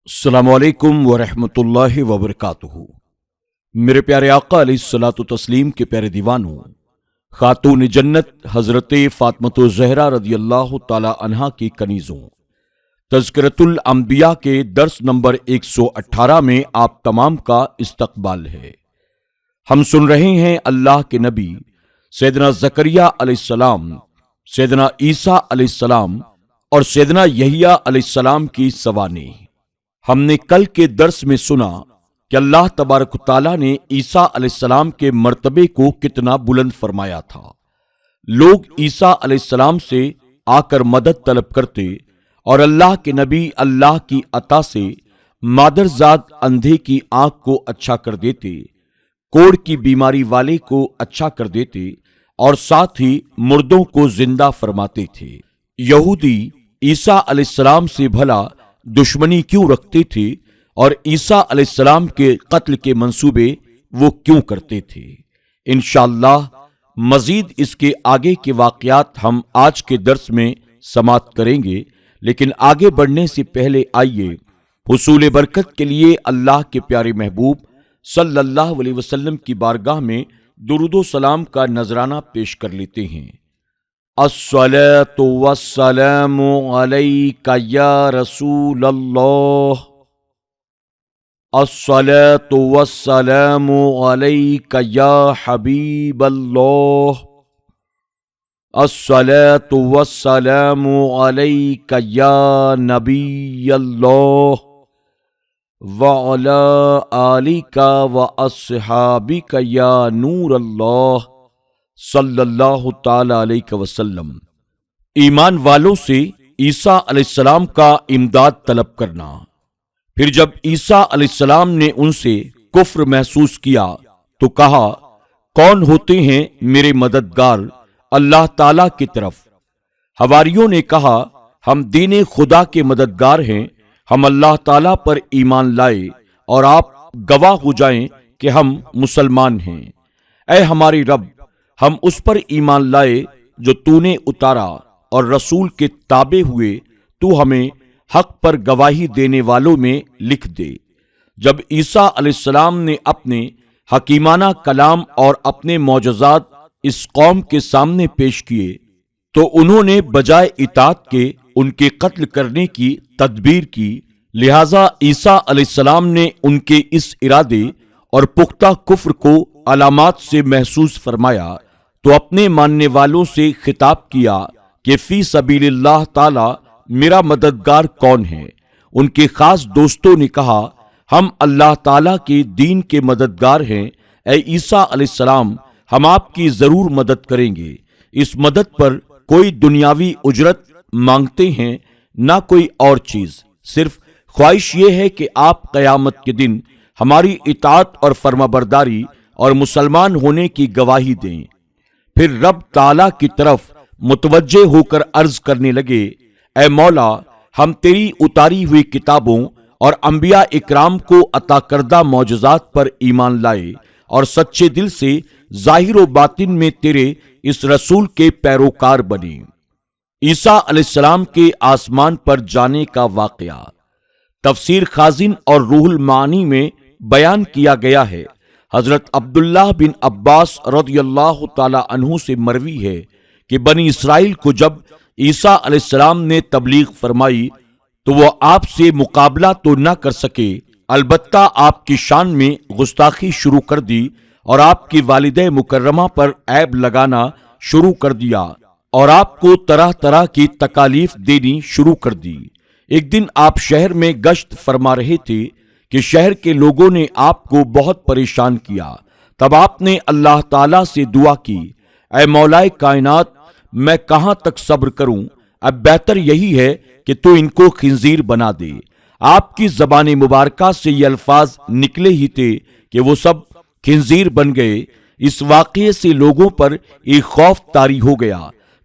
السلام علیکم ورحمۃ اللہ وبرکاتہ۔ میرے پیارے آقا علیہ الصلوۃ والتسلیم کے پیارے دیوانوں، خاتون جنت حضرت فاطمۃ الزہرا رضی اللہ تعالی عنہا کی کنیزوں، تذکرۃ الانبیاء کے درس نمبر 118 میں آپ تمام کا استقبال ہے۔ ہم سن رہے ہیں اللہ کے نبی سیدنا زکریا علیہ السلام، سیدنا عیسیٰ علیہ السلام اور سیدنا یحییٰ علیہ السلام کی سوانح۔ ہم نے کل کے درس میں سنا کہ اللہ تبارک و تعالیٰ نے عیسیٰ علیہ السلام کے مرتبے کو کتنا بلند فرمایا تھا۔ لوگ عیسیٰ علیہ السلام سے آ کر مدد طلب کرتے اور اللہ کے نبی اللہ کی عطا سے مادرزاد اندھے کی آنکھ کو اچھا کر دیتے، کوڑ کی بیماری والے کو اچھا کر دیتے اور ساتھ ہی مردوں کو زندہ فرماتے تھے۔ یہودی عیسیٰ علیہ السلام سے بھلا دشمنی کیوں رکھتے تھے اور عیسیٰ علیہ السلام کے قتل کے منصوبے وہ کیوں کرتے تھے؟ انشاءاللہ مزید اس کے آگے کے واقعات ہم آج کے درس میں سماعت کریں گے، لیکن آگے بڑھنے سے پہلے آئیے حصول برکت کے لیے اللہ کے پیارے محبوب صلی اللہ علیہ وسلم کی بارگاہ میں درود و سلام کا نذرانہ پیش کر لیتے ہیں۔ الصلاۃ والسلام علیک یا رسول اللہ، الصلاۃ والسلام علیک یا حبیب اللہ، الصلاۃ والسلام علیک یا نبی اللہ، وعلی آلک واصحابک یا نور اللہ صلی اللہ تعالی علیہ وسلم۔ ایمان والوں سے عیسیٰ علیہ السلام کا امداد طلب کرنا۔ پھر جب عیسیٰ علیہ السلام نے ان سے کفر محسوس کیا تو کہا، کون ہوتے ہیں میرے مددگار اللہ تعالیٰ کی طرف؟ حواریوں نے کہا، ہم دین خدا کے مددگار ہیں، ہم اللہ تعالیٰ پر ایمان لائے اور آپ گواہ ہو جائیں کہ ہم مسلمان ہیں۔ اے ہمارے رب، ہم اس پر ایمان لائے جو تو نے اتارا اور رسول کے تابع ہوئے، تو ہمیں حق پر گواہی دینے والوں میں لکھ دے۔ جب عیسیٰ علیہ السلام نے اپنے حکیمانہ کلام اور اپنے معجزات اس قوم کے سامنے پیش کیے تو انہوں نے بجائے اطاعت کے ان کے قتل کرنے کی تدبیر کی، لہذا عیسیٰ علیہ السلام نے ان کے اس ارادے اور پختہ کفر کو علامات سے محسوس فرمایا تو اپنے ماننے والوں سے خطاب کیا کہ فی سبیل اللہ تعالی میرا مددگار کون ہے؟ ان کے خاص دوستوں نے کہا، ہم اللہ تعالی کے دین کے مددگار ہیں۔ اے عیسیٰ علیہ السلام، ہم آپ کی ضرور مدد کریں گے۔ اس مدد پر کوئی دنیاوی اجرت مانگتے ہیں نہ کوئی اور چیز، صرف خواہش یہ ہے کہ آپ قیامت کے دن ہماری اطاعت اور فرمانبرداری اور مسلمان ہونے کی گواہی دیں۔ پھر رب تعالیٰ کی طرف متوجہ ہو کر عرض کرنے لگے، اے مولا، ہم تیری اتاری ہوئی کتابوں اور انبیاء اکرام کو عطا کردہ معجزات پر ایمان لائے اور سچے دل سے ظاہر و باطن میں تیرے اس رسول کے پیروکار بنے۔ عیسیٰ علیہ السلام کے آسمان پر جانے کا واقعہ تفسیر خازن اور روح المعانی میں بیان کیا گیا ہے۔ حضرت عبداللہ بن عباس رضی اللہ تعالی عنہ سے مروی ہے کہ بنی اسرائیل کو جب عیسیٰ علیہ السلام نے تبلیغ فرمائی تو وہ آپ سے مقابلہ تو نہ کر سکے، البتہ آپ کی شان میں گستاخی شروع کر دی اور آپ کی والدہ مکرمہ پر عیب لگانا شروع کر دیا اور آپ کو طرح طرح کی تکالیف دینی شروع کر دی۔ ایک دن آپ شہر میں گشت فرما رہے تھے کہ شہر کے لوگوں نے آپ کو بہت پریشان کیا۔ تب آپ نے اللہ تعالیٰ سے دعا کی، اے مولائے کائنات، میں کہاں تک صبر کروں؟ اب بہتر یہی ہے کہ تو ان کو خنزیر بنا دے۔ آپ کی زبان مبارکہ سے یہ الفاظ نکلے ہی تھے کہ وہ سب خنزیر بن گئے۔ اس واقعے سے لوگوں پر ایک خوف طاری ہو گیا۔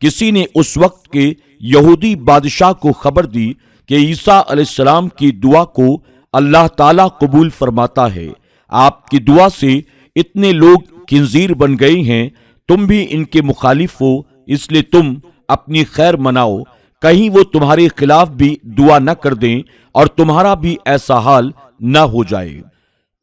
کسی نے اس وقت کے یہودی بادشاہ کو خبر دی کہ عیسیٰ علیہ السلام کی دعا کو اللہ تعالیٰ قبول فرماتا ہے۔ آپ کی دعا سے اتنے لوگ خنزیر بن گئے ہیں، تم بھی ان کے مخالف ہو، اس لیے تم اپنی خیر مناؤ۔ کہیں وہ تمہارے خلاف بھی دعا نہ کر دیں اور تمہارا بھی ایسا حال نہ ہو جائے۔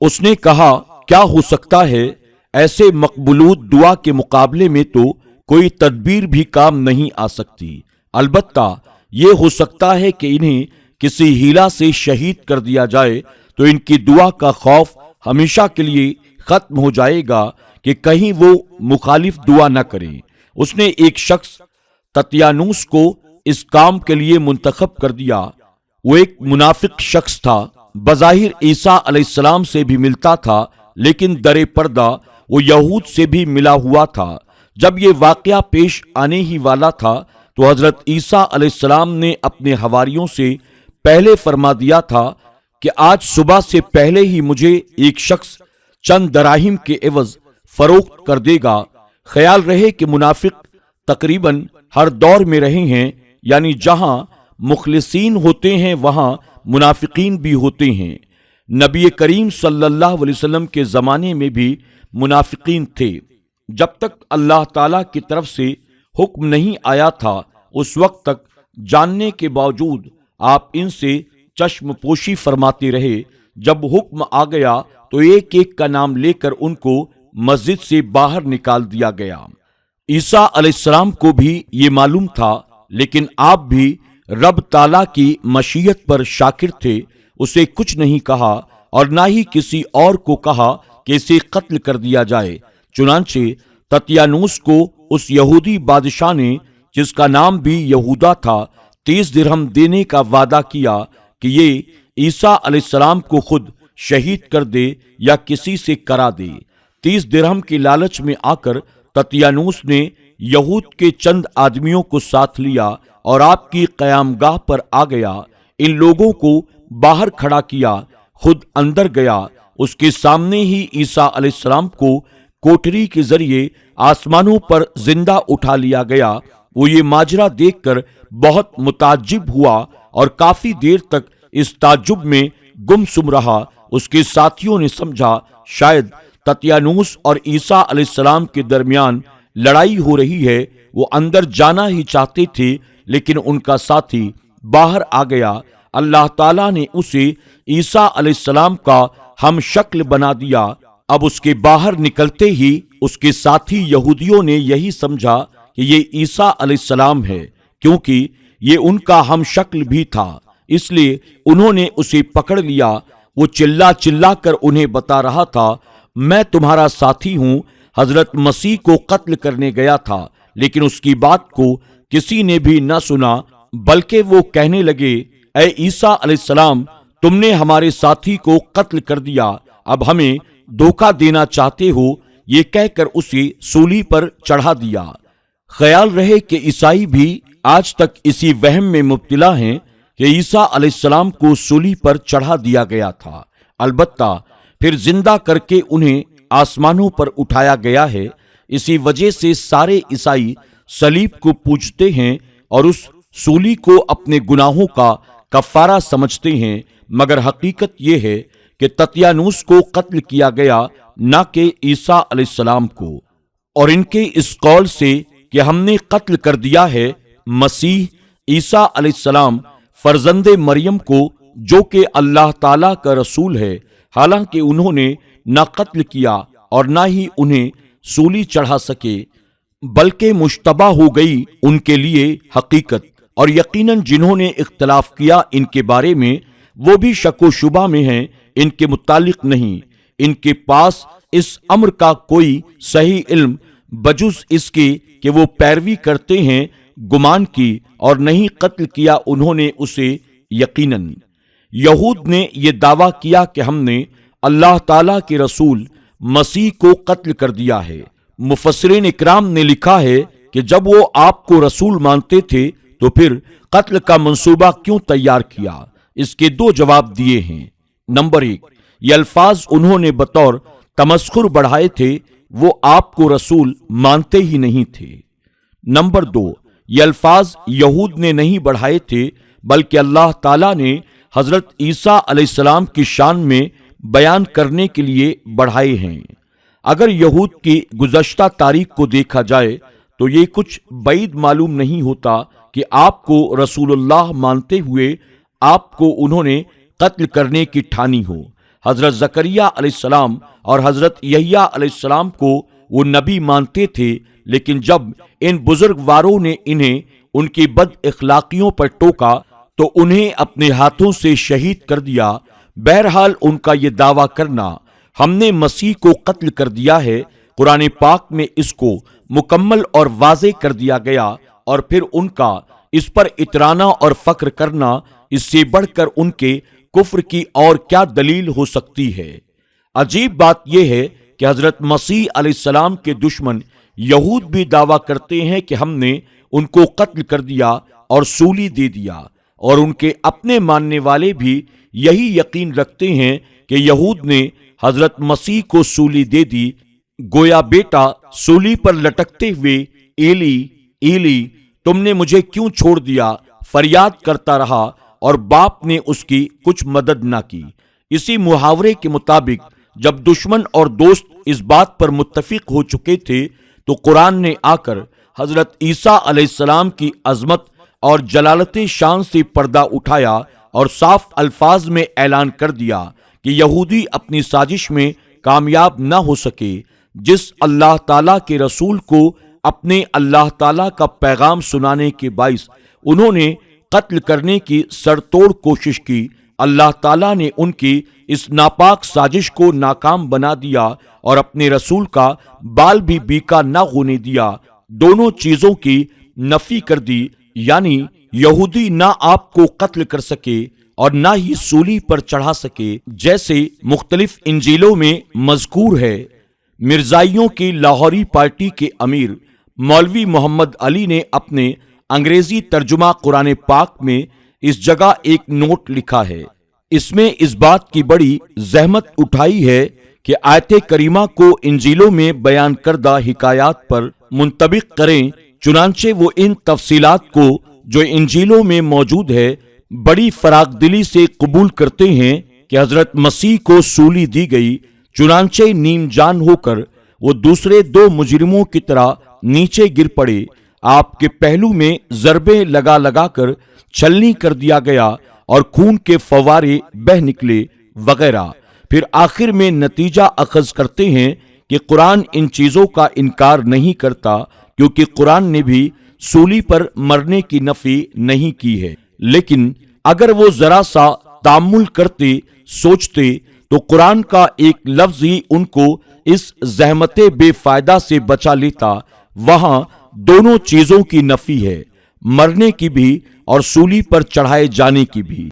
اس نے کہا، کیا ہو سکتا ہے؟ ایسے مقبولود دعا کے مقابلے میں تو کوئی تدبیر بھی کام نہیں آ سکتی۔ البتہ یہ ہو سکتا ہے کہ انہیں کسی ہیلا سے شہید کر دیا جائے تو ان کی دعا کا خوف ہمیشہ کے لیے ختم ہو جائے گا کہ کہیں وہ مخالف دعا نہ کریں۔ اس نے ایک شخص تطیانوس کو اس کام کے لیے منتخب کر دیا۔ وہ ایک منافق شخص تھا، بظاہر عیسیٰ علیہ السلام سے بھی ملتا تھا، لیکن در پردہ وہ یہود سے بھی ملا ہوا تھا۔ جب یہ واقعہ پیش آنے ہی والا تھا تو حضرت عیسیٰ علیہ السلام نے اپنے حواریوں سے پہلے فرما دیا تھا کہ آج صبح سے پہلے ہی مجھے ایک شخص چند دراہم کے عوض فروخت کر دے گا۔ خیال رہے کہ منافق تقریباً ہر دور میں رہے ہیں، یعنی جہاں مخلصین ہوتے ہیں وہاں منافقین بھی ہوتے ہیں۔ نبی کریم صلی اللہ علیہ وسلم کے زمانے میں بھی منافقین تھے۔ جب تک اللہ تعالیٰ کی طرف سے حکم نہیں آیا تھا اس وقت تک جاننے کے باوجود آپ ان سے چشم پوشی فرماتے رہے۔ جب حکم آ گیا تو ایک ایک کا نام لے کر ان کو مسجد سے باہر نکال دیا گیا۔ عیسیٰ علیہ السلام کو بھی یہ معلوم تھا، لیکن آپ بھی رب تعالیٰ کی مشیت پر شاکر تھے۔ اسے کچھ نہیں کہا اور نہ ہی کسی اور کو کہا کہ اسے قتل کر دیا جائے۔ چنانچہ تطیانوس کو اس یہودی بادشاہ نے، جس کا نام بھی یہودا تھا، 30 درہم دینے کا وعدہ کیا کہ یہ عیسیٰ علیہ السلام کو خود شہید کر دے یا کسی سے کرا دے۔ 30 درہم کی لالچ میں آ کر تطیانوس نے یہود کے چند آدمیوں کو ساتھ لیا اور آپ کی قیام گاہ پر آ گیا۔ ان لوگوں کو باہر کھڑا کیا، خود اندر گیا۔ اس کے سامنے ہی عیسیٰ علیہ السلام کو کوٹری کے ذریعے آسمانوں پر زندہ اٹھا لیا گیا۔ وہ یہ ماجرا دیکھ کر بہت متعجب ہوا اور کافی دیر تک اس تعجب میں گم سم رہا۔ اس کے ساتھیوں نے سمجھا شاید تطیانوس اور عیسیٰ علیہ السلام کے درمیان لڑائی ہو رہی ہے۔ وہ اندر جانا ہی چاہتے تھے، لیکن ان کا ساتھی باہر آ گیا۔ اللہ تعالیٰ نے اسے عیسیٰ علیہ السلام کا ہم شکل بنا دیا۔ اب اس کے باہر نکلتے ہی اس کے ساتھی یہودیوں نے یہی سمجھا کہ یہ عیسیٰ علیہ السلام ہے، کیونکہ یہ ان کا ہم شکل بھی تھا، اس لیے انہوں نے اسے پکڑ لیا۔ وہ چلا چلا کر انہیں بتا رہا تھا، میں تمہارا ساتھی ہوں، حضرت مسیح کو قتل کرنے گیا تھا، لیکن اس کی بات کو کسی نے بھی نہ سنا، بلکہ وہ کہنے لگے، اے عیسیٰ علیہ السلام، تم نے ہمارے ساتھی کو قتل کر دیا، اب ہمیں دھوکہ دینا چاہتے ہو۔ یہ کہہ کر اسے سولی پر چڑھا دیا۔ خیال رہے کہ عیسائی بھی آج تک اسی وہم میں مبتلا ہیں کہ عیسیٰ علیہ السلام کو سولی پر چڑھا دیا گیا تھا، البتہ پھر زندہ کر کے انہیں آسمانوں پر اٹھایا گیا ہے۔ اسی وجہ سے سارے عیسائی صلیب کو پوجتے ہیں اور اس سولی کو اپنے گناہوں کا کفارہ سمجھتے ہیں، مگر حقیقت یہ ہے کہ تطیانوس کو قتل کیا گیا، نہ کہ عیسیٰ علیہ السلام کو۔ اور ان کے اس قول سے کہ ہم نے قتل کر دیا ہے مسیح عیسیٰ علیہ السلام فرزند مریم کو، جو کہ اللہ تعالیٰ کا رسول ہے، حالانکہ انہوں نے نہ قتل کیا اور نہ ہی انہیں سولی چڑھا سکے، بلکہ مشتبہ ہو گئی ان کے لیے حقیقت۔ اور یقیناً جنہوں نے اختلاف کیا ان کے بارے میں، وہ بھی شک و شبہ میں ہیں، ان کے متعلق نہیں۔ ان کے پاس اس امر کا کوئی صحیح علم بجز اس کے کہ وہ پیروی کرتے ہیں گمان کی، اور نہیں قتل کیا انہوں نے اسے یقیناً۔ یہود نے یہ دعویٰ کیا کہ ہم نے اللہ تعالیٰ کے رسول مسیح کو قتل کر دیا ہے۔ مفسرین اکرام نے لکھا ہے کہ جب وہ آپ کو رسول مانتے تھے تو پھر قتل کا منصوبہ کیوں تیار کیا؟ اس کے دو جواب دیے ہیں۔ نمبر 1، یہ الفاظ انہوں نے بطور تمسخر بڑھائے تھے، وہ آپ کو رسول مانتے ہی نہیں تھے۔ نمبر 2، یہ الفاظ یہود نے نہیں بڑھائے تھے، بلکہ اللہ تعالیٰ نے حضرت عیسیٰ علیہ السلام کی شان میں بیان کرنے کے لیے بڑھائے ہیں۔ اگر یہود کی گزشتہ تاریخ کو دیکھا جائے تو یہ کچھ بعید معلوم نہیں ہوتا کہ آپ کو رسول اللہ مانتے ہوئے آپ کو انہوں نے قتل کرنے کی ٹھانی ہو۔ حضرت زکریہ علیہ السلام اور حضرت یحییٰ علیہ السلام کو وہ نبی مانتے تھے، لیکن جب ان بزرگواروں نے انہیں ان کی بد اخلاقیوں پر ٹوکا تو انہیں اپنے ہاتھوں سے شہید کر دیا۔ بہرحال ان کا یہ دعویٰ کرنا ہم نے مسیح کو قتل کر دیا ہے، قرآن پاک میں اس کو مکمل اور واضح کر دیا گیا، اور پھر ان کا اس پر اترانا اور فخر کرنا اس سے بڑھ کر ان کے کفر کی اور کیا دلیل ہو سکتی ہے۔ عجیب بات یہ ہے کہ حضرت مسیح علیہ السلام کے دشمن یہود بھی دعویٰ کرتے ہیں کہ ہم نے ان کو قتل کر دیا اور سولی دے دیا، اور ان کے اپنے ماننے والے بھی یہی یقین رکھتے ہیں کہ یہود نے حضرت مسیح کو سولی دے دی، گویا بیٹا سولی پر لٹکتے ہوئے ایلی ایلی تم نے مجھے کیوں چھوڑ دیا فریاد کرتا رہا، اور باپ نے اس کی کچھ مدد نہ کی۔ اسی محاورے کے مطابق جب دشمن اور دوست اس بات پر متفق ہو چکے تھے تو قرآن نے آ کر حضرت عیسیٰ علیہ السلام کی عظمت اور جلالت شان سے پردہ اٹھایا اور صاف الفاظ میں اعلان کر دیا کہ یہودی اپنی سازش میں کامیاب نہ ہو سکے۔ جس اللہ تعالیٰ کے رسول کو اپنے اللہ تعالیٰ کا پیغام سنانے کے باعث انہوں نے قتل کرنے کی سر توڑ کوشش کی، اللہ تعالیٰ نے ان کی اس ناپاک سازش کو ناکام بنا دیا اور اپنے رسول کا بال بھی بیکا نہ ہونے دیا، دونوں چیزوں کی نفی کر دی، یعنی یہودی نہ آپ کو قتل کر سکے اور نہ ہی سولی پر چڑھا سکے، جیسے مختلف انجیلوں میں مذکور ہے۔ مرزائیوں کی لاہوری پارٹی کے امیر مولوی محمد علی نے اپنے انگریزی ترجمہ قرآن پاک میں اس جگہ ایک نوٹ لکھا ہے۔ اس میں اس بات کی بڑی زحمت اٹھائی ہے کہ آیت کریمہ کو انجیلوں میں بیان کردہ حکایات پر منطبق کریں، چنانچہ وہ ان تفصیلات کو جو انجیلوں میں موجود ہے بڑی فراخ دلی سے قبول کرتے ہیں کہ حضرت مسیح کو سولی دی گئی، چنانچہ نیم جان ہو کر وہ دوسرے دو مجرموں کی طرح نیچے گر پڑے، آپ کے پہلو میں ضربیں لگا لگا کر چھلنی کر دیا گیا اور خون کے فوارے بہہ نکلے وغیرہ۔ پھر آخر میں نتیجہ اخذ کرتے ہیں کہ قرآن ان چیزوں کا انکار نہیں کرتا، کیونکہ قرآن نے بھی سولی پر مرنے کی نفی نہیں کی ہے، لیکن اگر وہ ذرا سا تأمل کرتے سوچتے تو قرآن کا ایک لفظ ہی ان کو اس زحمت بے فائدہ سے بچا لیتا۔ وہاں دونوں چیزوں کی نفی ہے، مرنے کی بھی اور سولی پر چڑھائے جانے کی بھی،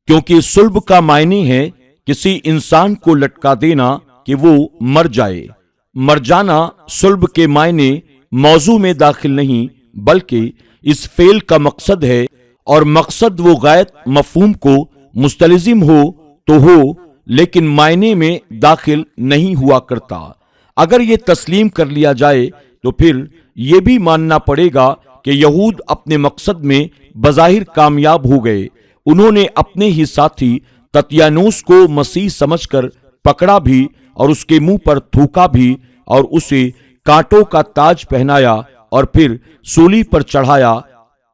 کیونکہ صلب کا معنی ہے کسی انسان کو لٹکا دینا کہ وہ مر جائے۔ مر جانا صلب کے معنی موضوع میں داخل نہیں، بلکہ اس فعل کا مقصد ہے، اور مقصد وہ غائط مفہوم کو مستلزم ہو تو ہو، لیکن معنی میں داخل نہیں ہوا کرتا۔ اگر یہ تسلیم کر لیا جائے تو پھر یہ بھی ماننا پڑے گا کہ یہود اپنے مقصد میں بظاہر کامیاب ہو گئے، انہوں نے اپنے ہی ساتھی تتیانوس کو مسیح سمجھ کر پکڑا بھی اور اس کے منہ پر تھوکا بھی اور اسے کانٹوں کا تاج پہنایا اور پھر سولی پر چڑھایا،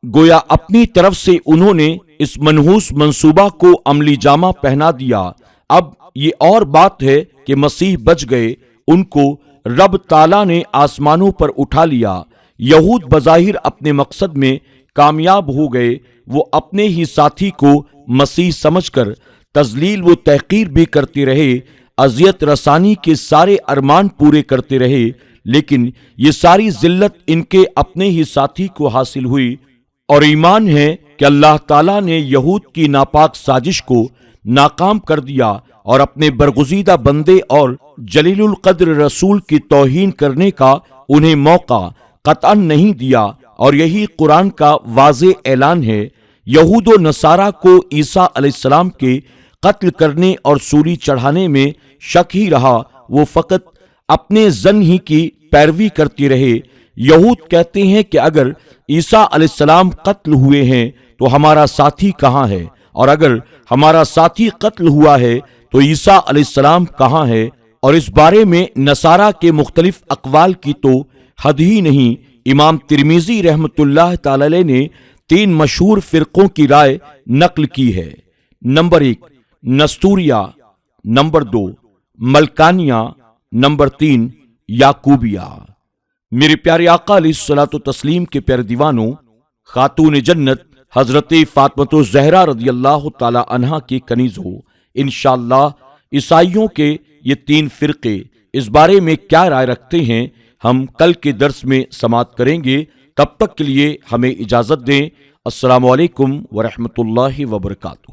گویا اپنی طرف سے انہوں نے اس منحوس منصوبہ کو عملی جامہ پہنا دیا۔ اب یہ اور بات ہے کہ مسیح بچ گئے، ان کو رب تعالیٰ نے آسمانوں پر اٹھا لیا۔ یہود بظاہر اپنے مقصد میں کامیاب ہو گئے، وہ اپنے ہی ساتھی کو مسیح سمجھ کر تذلیل و تحقیر بھی کرتے رہے، اذیت رسانی کے سارے ارمان پورے کرتے رہے، لیکن یہ ساری ذلت ان کے اپنے ہی ساتھی کو حاصل ہوئی۔ اور ایمان ہے کہ اللہ تعالیٰ نے یہود کی ناپاک سازش کو ناکام کر دیا اور اپنے برگزیدہ بندے اور جلیل القدر رسول کی توہین کرنے کا انہیں موقع قطعاً نہیں دیا، اور یہی قرآن کا واضح اعلان ہے۔ یہود و نصارہ کو عیسیٰ علیہ السلام کے قتل کرنے اور سولی چڑھانے میں شک ہی رہا، وہ فقط اپنے ظن ہی کی پیروی کرتے رہے۔ یہود کہتے ہیں کہ اگر عیسیٰ علیہ السلام قتل ہوئے ہیں تو ہمارا ساتھی کہاں ہے، اور اگر ہمارا ساتھی قتل ہوا ہے تو عیسیٰ علیہ السلام کہاں ہے؟ اور اس بارے میں نصارہ کے مختلف اقوال کی تو حد ہی نہیں۔ امام ترمذی رحمۃ اللہ تعالی علیہ نے 3 مشہور فرقوں کی رائے نقل کی ہے۔ نمبر 1 نستوریہ، نمبر 2 ملکانیہ، نمبر 3 یعقوبیہ۔ میرے پیارے آقا علیہ الصلوۃ والتسلیم کے پیارے دیوانوں، خاتون جنت حضرت فاطمہ الزہرا رضی اللہ تعالی عنہا کی کنیز ہو، انشاءاللہ عیسائیوں کے یہ 3 فرقے اس بارے میں کیا رائے رکھتے ہیں ہم کل کے درس میں سماعت کریں گے۔ تب تک کے لیے ہمیں اجازت دیں۔ السلام علیکم ورحمۃ اللہ وبرکاتہ۔